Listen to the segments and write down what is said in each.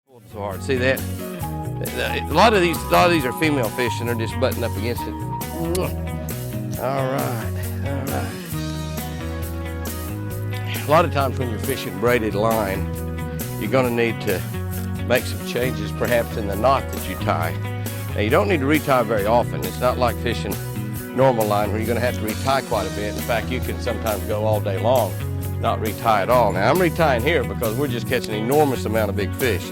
So hard. See that? A lot of these are female fish, and they're just butting up against it. All right. A lot of times when you're fishing braided line, you're going to need to make some changes, perhaps in the knot that you tie. Now you don't need to retie very often. It's not like fishing normal line where you're going to have to retie quite a bit. In fact, you can sometimes go all day long, not retie at all. Now I'm retying here because we're just catching an enormous amount of big fish.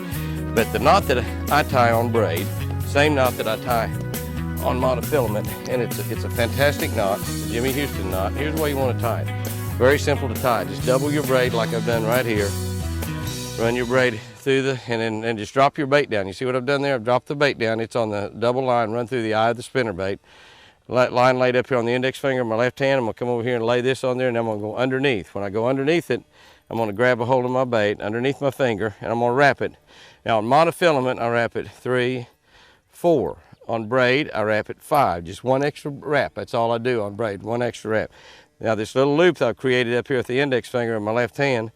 But the knot that I tie on braid, same knot that I tie on monofilament, and it's a fantastic knot, the Jimmy Houston knot. Here's the way you want to tie it. Very simple to tie. Just double your braid like I've done right here. Run your braid through and then just drop your bait down. You see what I've done there? I've dropped the bait down. It's on the double line, run through the eye of the spinner bait. Line laid up here on the index finger of my left hand. I'm gonna come over here and lay this on there, and I'm gonna go underneath. When I go underneath it, I'm gonna grab a hold of my bait underneath my finger, and I'm gonna wrap it. Now on monofilament, I wrap it 3, 4. On braid, I wrap it 5. Just one extra wrap. That's all I do on braid, one extra wrap. Now this little loop that I've created up here with the index finger of my left hand,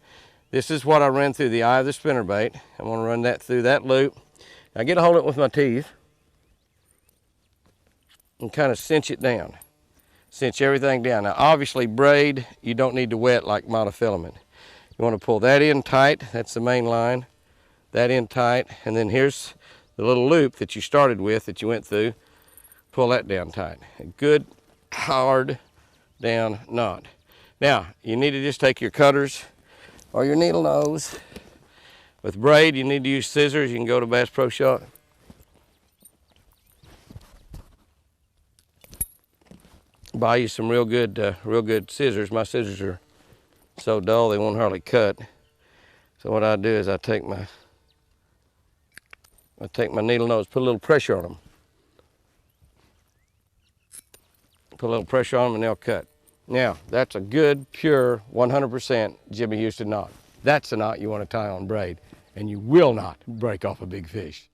this is what I run through the eye of the spinner bait. I'm gonna run that through that loop. Now get a hold of it with my teeth and kind of cinch it down. Cinch everything down. Now obviously braid, you don't need to wet like monofilament. You wanna pull that in tight, that's the main line. That in tight, and then here's the little loop that you started with that you went through. Pull that down tight. A good, hard down knot. Now, you need to just take your cutters or your needle nose. With braid, you need to use scissors. You can go to Bass Pro Shop. Buy you some real good scissors. My scissors are so dull they won't hardly cut. So what I do is I take my needle nose, put a little pressure on them. Put a little pressure on them and they'll cut. Now, that's a good, pure, 100% Jimmy Houston knot. That's the knot you want to tie on braid, and you will not break off a big fish.